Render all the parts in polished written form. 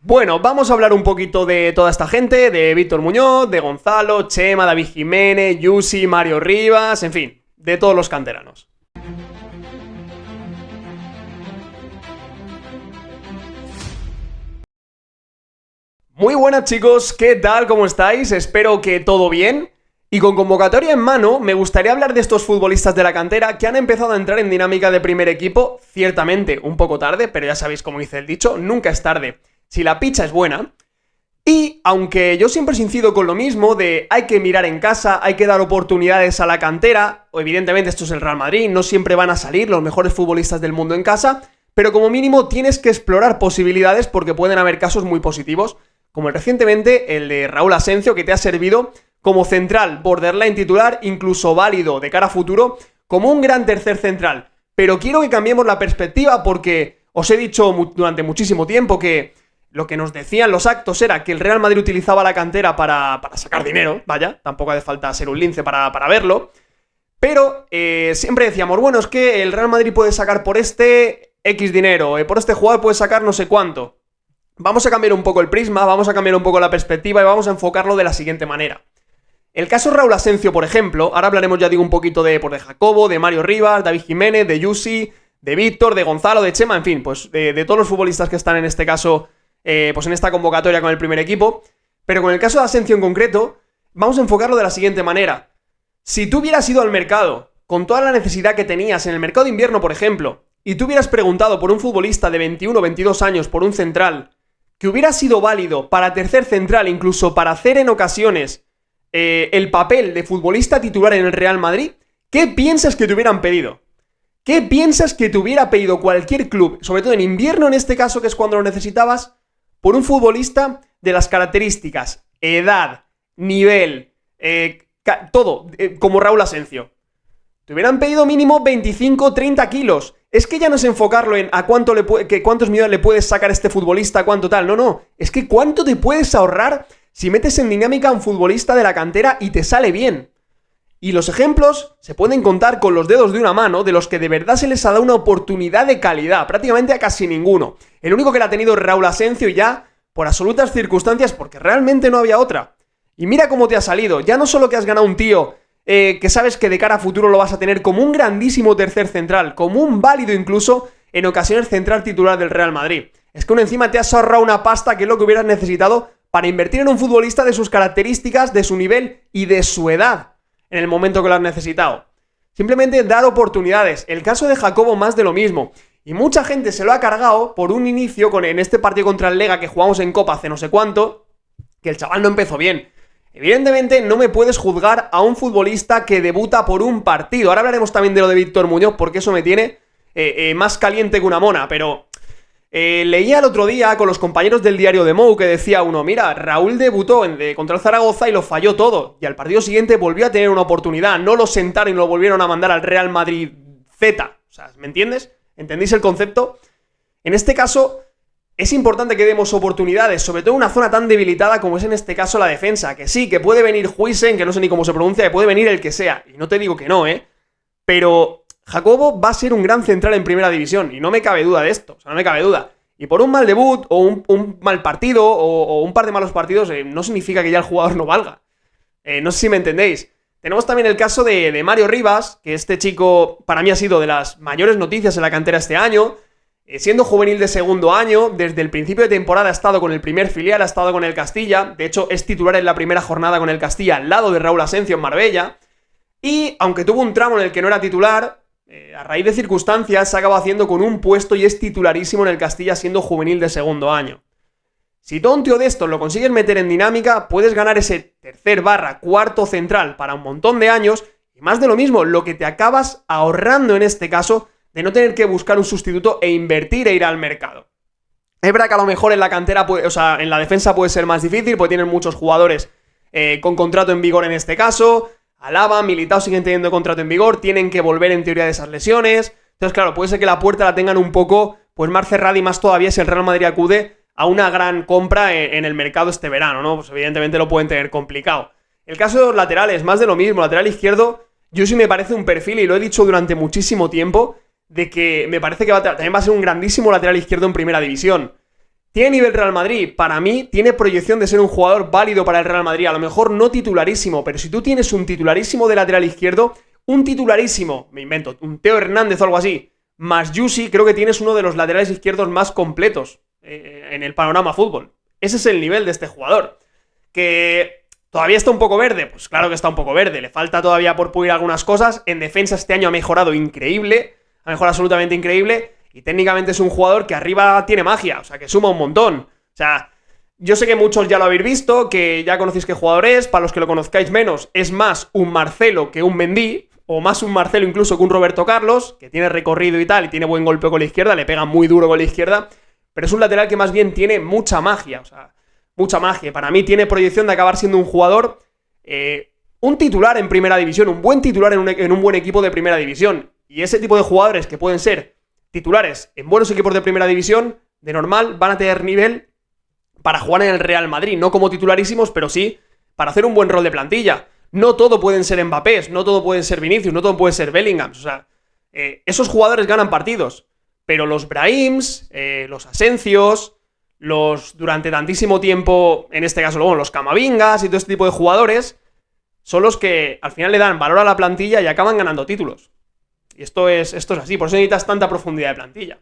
Bueno, vamos a hablar un poquito de toda esta gente, de Víctor Muñoz, de Gonzalo, Chema, David Jiménez, Yusi, Mario Rivas, en fin, de todos los canteranos. Muy buenas chicos, ¿qué tal? ¿Cómo estáis? Espero que todo bien. Y con convocatoria en mano, me gustaría hablar de estos futbolistas de la cantera que han empezado a entrar en dinámica de primer equipo, ciertamente un poco tarde, pero ya sabéis cómo dice el dicho, nunca es tarde si la picha es buena. Y aunque yo siempre incido con lo mismo de hay que mirar en casa, hay que dar oportunidades a la cantera, o evidentemente esto es el Real Madrid, no siempre van a salir los mejores futbolistas del mundo en casa, pero como mínimo tienes que explorar posibilidades porque pueden haber casos muy positivos, como recientemente el de Raúl Asencio, que te ha servido como central, borderline titular, incluso válido de cara a futuro, como un gran tercer central. Pero quiero que cambiemos la perspectiva porque os he dicho durante muchísimo tiempo que lo que nos decían los actos era que el Real Madrid utilizaba la cantera para sacar dinero, vaya, tampoco hace falta ser un lince para verlo, pero siempre decíamos, bueno, es que el Real Madrid puede sacar por este X dinero, por este jugador puede sacar no sé cuánto. Vamos a cambiar un poco el prisma, vamos a cambiar un poco la perspectiva y vamos a enfocarlo de la siguiente manera. El caso Raúl Asencio, por ejemplo, ahora hablaremos ya digo un poquito de Jacobo, de Mario Rivas, David Jiménez, de Yusi, de Víctor, de Gonzalo, de Chema, en fin, pues de todos los futbolistas que están en este caso, pues en esta convocatoria con el primer equipo. Pero con el caso de Asencio en concreto, vamos a enfocarlo de la siguiente manera. Si tú hubieras ido al mercado con toda la necesidad que tenías en el mercado de invierno, por ejemplo, y tú hubieras preguntado por un futbolista de 21 o 22 años, por un central, que hubiera sido válido para tercer central, incluso para hacer en ocasiones el papel de futbolista titular en el Real Madrid, ¿qué piensas que te hubieran pedido? ¿Qué piensas que te hubiera pedido cualquier club, sobre todo en invierno en este caso, que es cuando lo necesitabas, por un futbolista de las características, edad, nivel, todo, como Raúl Asencio? Te hubieran pedido mínimo 25 o 30 kilos. Es que ya no es enfocarlo en a cuántos millones le puedes sacar a este futbolista, cuánto tal. No. Es que cuánto te puedes ahorrar si metes en dinámica a un futbolista de la cantera y te sale bien. Y los ejemplos se pueden contar con los dedos de una mano de los que de verdad se les ha dado una oportunidad de calidad. Prácticamente a casi ninguno. El único que la ha tenido es Raúl Asencio y ya por absolutas circunstancias porque realmente no había otra. Y mira cómo te ha salido. Ya no solo que has ganado un tío que sabes que de cara a futuro lo vas a tener como un grandísimo tercer central, como un válido incluso en ocasiones central titular del Real Madrid. Es que aún encima te has ahorrado una pasta que es lo que hubieras necesitado para invertir en un futbolista de sus características, de su nivel y de su edad en el momento que lo has necesitado. Simplemente dar oportunidades. El caso de Jacobo más de lo mismo. Y mucha gente se lo ha cargado por un inicio en este partido contra el Lega que jugamos en Copa hace no sé cuánto, que el chaval no empezó bien. Evidentemente no me puedes juzgar a un futbolista que debuta por un partido. Ahora hablaremos también de lo de Víctor Muñoz porque eso me tiene más caliente que una mona. Pero leía el otro día con los compañeros del diario de Mou que decía uno, mira, Raúl debutó contra el Zaragoza y lo falló todo. Y al partido siguiente volvió a tener una oportunidad. No lo sentaron y lo volvieron a mandar al Real Madrid Z. O sea, ¿me entiendes? ¿Entendéis el concepto? En este caso es importante que demos oportunidades, sobre todo en una zona tan debilitada como es en este caso la defensa, que sí, que puede venir Huijsen, que no sé ni cómo se pronuncia, que puede venir el que sea, y no te digo que no, pero Jacobo va a ser un gran central en primera división, y no me cabe duda de esto, o sea, no me cabe duda. Y por un mal debut, o un mal partido, o un par de malos partidos, no significa que ya el jugador no valga. No sé si me entendéis. Tenemos también el caso de Mario Rivas, que este chico para mí ha sido de las mayores noticias en la cantera este año. Siendo juvenil de segundo año, desde el principio de temporada ha estado con el primer filial, ha estado con el Castilla, de hecho es titular en la primera jornada con el Castilla al lado de Raúl Asencio en Marbella, y aunque tuvo un tramo en el que no era titular, a raíz de circunstancias se acaba haciendo con un puesto y es titularísimo en el Castilla siendo juvenil de segundo año. Si tú a un tío de estos lo consigues meter en dinámica, puedes ganar ese tercer/cuarto central para un montón de años, y más de lo mismo, lo que te acabas ahorrando en este caso de no tener que buscar un sustituto e invertir e ir al mercado. Es verdad que a lo mejor en la cantera, en la defensa puede ser más difícil, porque tienen muchos jugadores con contrato en vigor en este caso. Alaba, Militao siguen teniendo contrato en vigor, tienen que volver en teoría de esas lesiones. Entonces, claro, puede ser que la puerta la tengan un poco pues más cerrada y más todavía si el Real Madrid acude a una gran compra en el mercado este verano, ¿no? Pues evidentemente lo pueden tener complicado. El caso de los laterales, más de lo mismo. Lateral izquierdo, yo sí me parece un perfil, y lo he dicho durante muchísimo tiempo, de que me parece que también va a ser un grandísimo lateral izquierdo en primera división. ¿Tiene nivel Real Madrid? Para mí tiene proyección de ser un jugador válido para el Real Madrid. A lo mejor no titularísimo, pero si tú tienes un titularísimo de lateral izquierdo, un titularísimo, me invento, un Teo Hernández o algo así, más Yusi, creo que tienes uno de los laterales izquierdos más completos en el panorama fútbol. Ese es el nivel de este jugador. Que todavía está un poco verde, pues claro que está un poco verde, le falta todavía por pulir algunas cosas. En defensa este año ha mejorado increíble, ha mejorado absolutamente increíble. Y técnicamente es un jugador que arriba tiene magia, o sea, que suma un montón. O sea, yo sé que muchos ya lo habéis visto, que ya conocéis qué jugador es. Para los que lo conozcáis menos, es más un Marcelo que un Mendy, o más un Marcelo incluso que un Roberto Carlos, que tiene recorrido y tal, y tiene buen golpeo con la izquierda, le pega muy duro con la izquierda, pero es un lateral que más bien tiene mucha magia, o sea, mucha magia. Para mí tiene proyección de acabar siendo un jugador, un titular en primera división, un buen titular en un buen equipo de primera división. Y ese tipo de jugadores que pueden ser titulares en buenos equipos de primera división, de normal, van a tener nivel para jugar en el Real Madrid, no como titularísimos, pero sí para hacer un buen rol de plantilla. No todo pueden ser Mbappés, no todo pueden ser Vinicius, no todo puede ser Bellingham. O sea, esos jugadores ganan partidos, pero los Brahims, los Asencios, los durante tantísimo tiempo, en este caso luego los Camavingas y todo este tipo de jugadores, son los que al final le dan valor a la plantilla y acaban ganando títulos. Y esto es así, por eso necesitas tanta profundidad de plantilla.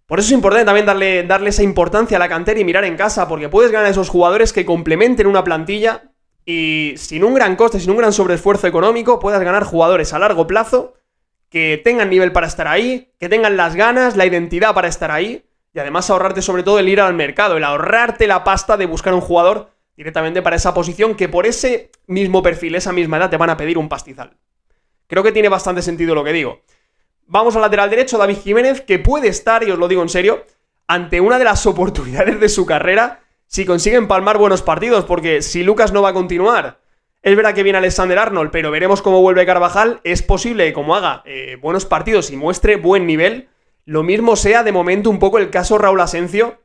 Por eso es importante también darle esa importancia a la cantera y mirar en casa, porque puedes ganar a esos jugadores que complementen una plantilla y sin un gran coste, sin un gran sobreesfuerzo económico, puedas ganar jugadores a largo plazo que tengan nivel para estar ahí, que tengan las ganas, la identidad para estar ahí, y además ahorrarte sobre todo el ir al mercado, el ahorrarte la pasta de buscar un jugador directamente para esa posición que por ese mismo perfil, esa misma edad, te van a pedir un pastizal. Creo que tiene bastante sentido lo que digo. Vamos al lateral derecho, David Jiménez, que puede estar, y os lo digo en serio, ante una de las oportunidades de su carrera si consigue empalmar buenos partidos, porque si Lucas no va a continuar, es verdad que viene Alexander Arnold, pero veremos cómo vuelve Carvajal. Es posible que como haga buenos partidos y muestre buen nivel, lo mismo sea de momento un poco el caso Raúl Asencio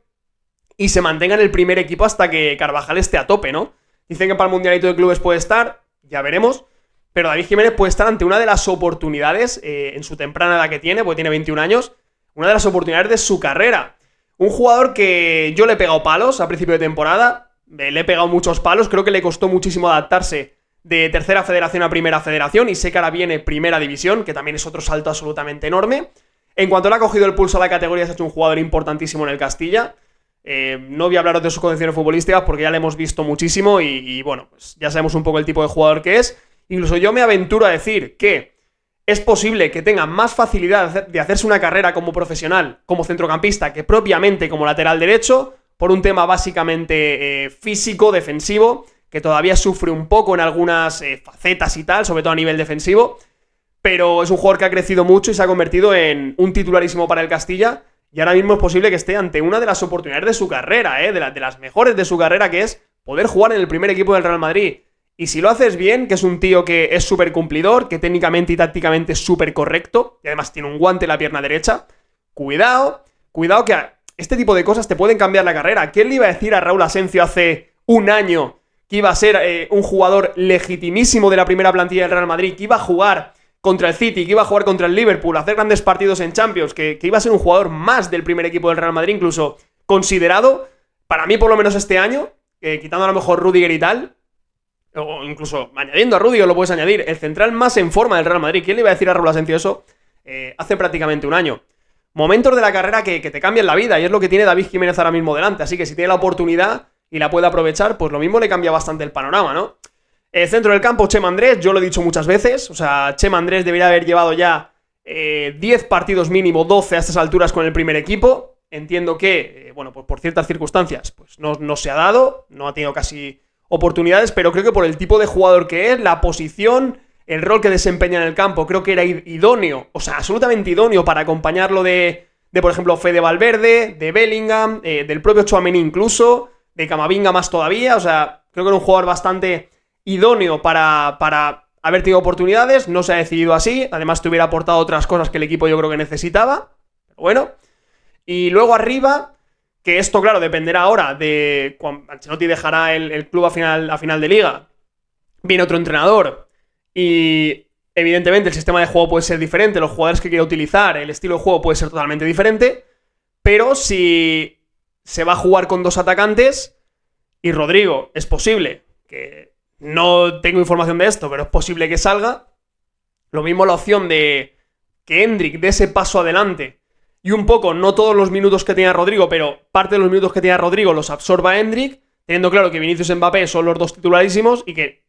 y se mantenga en el primer equipo hasta que Carvajal esté a tope, ¿no? Dicen que para el Mundialito de Clubes puede estar, ya veremos. Pero David Jiménez puede estar ante una de las oportunidades, en su temprana edad que tiene, porque tiene 21 años, una de las oportunidades de su carrera. Un jugador que yo le he pegado palos a principio de temporada, le he pegado muchos palos, creo que le costó muchísimo adaptarse de tercera federación a primera federación, y sé que ahora viene primera división, que también es otro salto absolutamente enorme. En cuanto le ha cogido el pulso a la categoría, se ha hecho un jugador importantísimo en el Castilla. No voy a hablaros de sus condiciones futbolísticas porque ya le hemos visto muchísimo y bueno, pues ya sabemos un poco el tipo de jugador que es. Incluso yo me aventuro a decir que es posible que tenga más facilidad de hacerse una carrera como profesional, como centrocampista, que propiamente como lateral derecho, por un tema básicamente físico, defensivo, que todavía sufre un poco en algunas facetas y tal, sobre todo a nivel defensivo, pero es un jugador que ha crecido mucho y se ha convertido en un titularísimo para el Castilla, y ahora mismo es posible que esté ante una de las oportunidades de su carrera, de las mejores de su carrera, que es poder jugar en el primer equipo del Real Madrid. Y si lo haces bien, que es un tío que es súper cumplidor, que técnicamente y tácticamente es súper correcto, y además tiene un guante en la pierna derecha, cuidado que este tipo de cosas te pueden cambiar la carrera. ¿Quién le iba a decir a Raúl Asencio hace un año que iba a ser un jugador legitimísimo de la primera plantilla del Real Madrid, que iba a jugar contra el City, que iba a jugar contra el Liverpool, a hacer grandes partidos en Champions, que iba a ser un jugador más del primer equipo del Real Madrid, incluso considerado, para mí por lo menos este año, quitando a lo mejor Rüdiger y tal, o incluso añadiendo a Rüdiger lo puedes añadir, el central más en forma del Real Madrid? ¿Quién le iba a decir a Raúl Asencio eso hace prácticamente un año? Momentos de la carrera que te cambian la vida, y es lo que tiene David Jiménez ahora mismo delante, así que si tiene la oportunidad y la puede aprovechar, pues lo mismo le cambia bastante el panorama, ¿no? Centro del campo, Chema Andrés, yo lo he dicho muchas veces, o sea, Chema Andrés debería haber llevado ya 10 partidos mínimo, 12 a estas alturas con el primer equipo. Entiendo que, bueno, pues por ciertas circunstancias, pues no se ha dado, no ha tenido casi oportunidades, pero creo que por el tipo de jugador que es, la posición, el rol que desempeña en el campo, creo que era idóneo, o sea, absolutamente idóneo para acompañarlo de por ejemplo, Fede Valverde, de Bellingham, del propio Tchouaméni incluso, de Camavinga más todavía, o sea, creo que era un jugador bastante idóneo para haber tenido oportunidades. No se ha decidido así, además te hubiera aportado otras cosas que el equipo yo creo que necesitaba, pero bueno. Y luego arriba, que esto claro dependerá ahora de cuando Ancelotti dejará el club a final de liga, viene otro entrenador y evidentemente el sistema de juego puede ser diferente, los jugadores que quiera utilizar, el estilo de juego puede ser totalmente diferente, pero si se va a jugar con 2 atacantes y Rodrigo, es posible, que no tengo información de esto, pero es posible que salga, lo mismo la opción de que Endrick dé ese paso adelante y un poco, no todos los minutos que tenía Rodrigo, pero parte de los minutos que tenía Rodrigo los absorba Endrick, teniendo claro que Vinicius y Mbappé son los 2 titularísimos y que,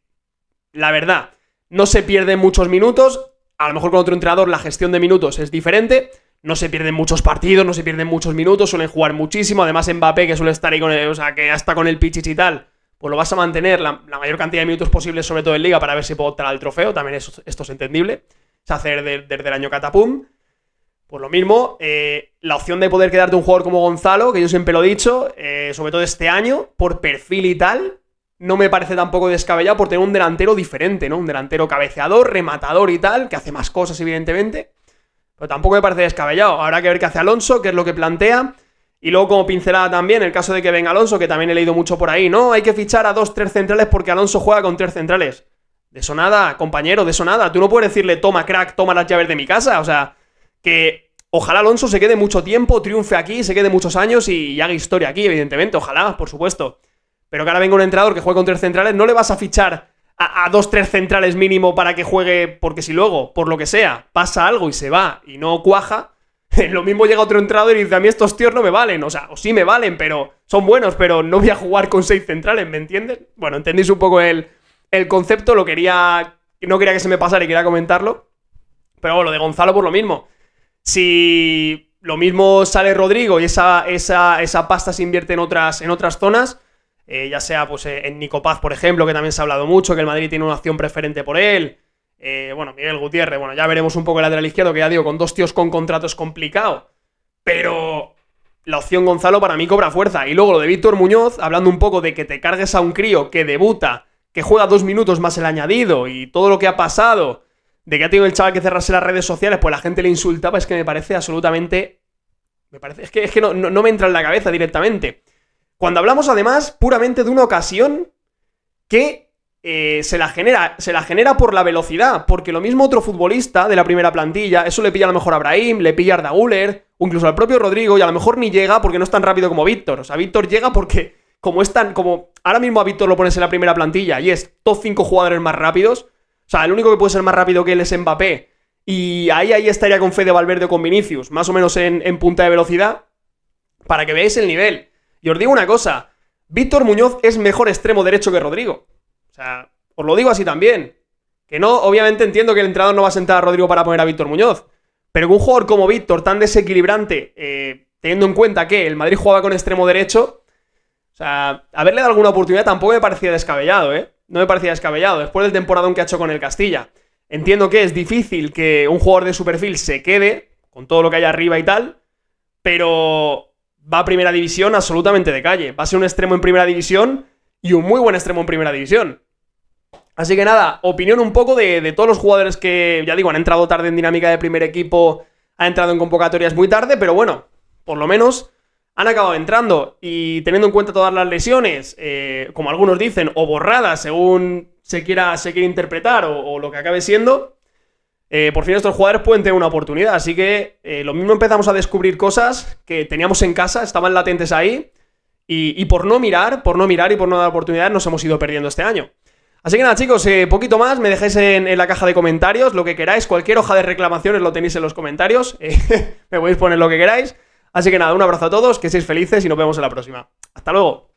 la verdad, no se pierden muchos minutos. A lo mejor con otro entrenador la gestión de minutos es diferente, no se pierden muchos partidos, no se pierden muchos minutos, suelen jugar muchísimo, además Mbappé, que suele estar ahí con el, o sea, que hasta con el Pichichi y tal, pues lo vas a mantener la mayor cantidad de minutos posibles, sobre todo en Liga, para ver si puedo optar al trofeo, también esto es entendible, es hacer desde el año catapum. Pues lo mismo, la opción de poder quedarte un jugador como Gonzalo, que yo siempre lo he dicho, sobre todo este año, por perfil y tal, no me parece tampoco descabellado por tener un delantero diferente, ¿no? Un delantero cabeceador, rematador y tal, que hace más cosas, evidentemente, pero tampoco me parece descabellado. Habrá que ver qué hace Alonso, qué es lo que plantea, y luego como pincelada también, el caso de que venga Alonso, que también he leído mucho por ahí, ¿no? Hay que fichar a 2-3 centrales porque Alonso juega con 3 centrales. De eso nada, compañero, de eso nada. Tú no puedes decirle, toma crack, toma las llaves de mi casa, o sea, que ojalá Alonso se quede mucho tiempo, triunfe aquí, se quede muchos años y haga historia aquí, evidentemente, ojalá, por supuesto. Pero que ahora venga un entrenador que juegue con 3 centrales, no le vas a fichar a 2-3 centrales mínimo para que juegue, porque si luego, por lo que sea, pasa algo y se va y no cuaja, lo mismo llega otro entrenador y dice, a mí estos tíos no me valen, o sea, o sí me valen, pero son buenos, pero no voy a jugar con 6 centrales, ¿me entiendes? Bueno, entendéis un poco el concepto, no quería que se me pasara y quería comentarlo, pero bueno, lo de Gonzalo por lo mismo. Si lo mismo sale Rodrigo y esa pasta se invierte en otras zonas, ya sea pues en Nico Paz, por ejemplo, que también se ha hablado mucho, que el Madrid tiene una opción preferente por él, bueno, Miguel Gutiérrez, bueno, ya veremos un poco el lateral izquierdo, que ya digo, con 2 tíos con contrato es complicado, pero la opción Gonzalo para mí cobra fuerza. Y luego lo de Víctor Muñoz, hablando un poco de que te cargues a un crío que debuta, que juega 2 minutos más el añadido y todo lo que ha pasado, de que ha tenido el chaval que cerrarse las redes sociales, pues la gente le insultaba, es que me parece absolutamente... es que no me entra en la cabeza directamente. Cuando hablamos además puramente de una ocasión que se la genera por la velocidad, porque lo mismo otro futbolista de la primera plantilla, eso le pilla a lo mejor a Brahim, le pilla a Arda Güler, o incluso al propio Rodrigo, y a lo mejor ni llega porque no es tan rápido como Víctor. O sea, Víctor llega porque como ahora mismo a Víctor lo pones en la primera plantilla y es top 5 jugadores más rápidos, o sea, el único que puede ser más rápido que él es Mbappé, y ahí estaría con Fede Valverde o con Vinicius, más o menos en punta de velocidad, para que veáis el nivel. Y os digo una cosa, Víctor Muñoz es mejor extremo derecho que Rodrigo. O sea, os lo digo así también. Que no, obviamente entiendo que el entrenador no va a sentar a Rodrigo para poner a Víctor Muñoz, pero que un jugador como Víctor, tan desequilibrante, teniendo en cuenta que el Madrid jugaba con extremo derecho, o sea, haberle dado alguna oportunidad tampoco me parecía descabellado, no me parecía descabellado, después del temporadón que ha hecho con el Castilla. Entiendo que es difícil que un jugador de su perfil se quede, con todo lo que hay arriba y tal, pero va a primera división absolutamente de calle. Va a ser un extremo en primera división y un muy buen extremo en primera división. Así que nada, opinión un poco de todos los jugadores que, ya digo, han entrado tarde en dinámica de primer equipo, han entrado en convocatorias muy tarde, pero bueno, por lo menos han acabado entrando. Y teniendo en cuenta todas las lesiones, como algunos dicen, o borradas según se quiera interpretar, o lo que acabe siendo, por fin estos jugadores pueden tener una oportunidad. Así que lo mismo empezamos a descubrir cosas que teníamos en casa, estaban latentes ahí, y por no mirar y por no dar oportunidades nos hemos ido perdiendo este año. Así que nada, chicos, poquito más, me dejáis en la caja de comentarios lo que queráis, cualquier hoja de reclamaciones lo tenéis en los comentarios, me podéis poner lo que queráis. Así que nada, un abrazo a todos, que seáis felices y nos vemos en la próxima. ¡Hasta luego!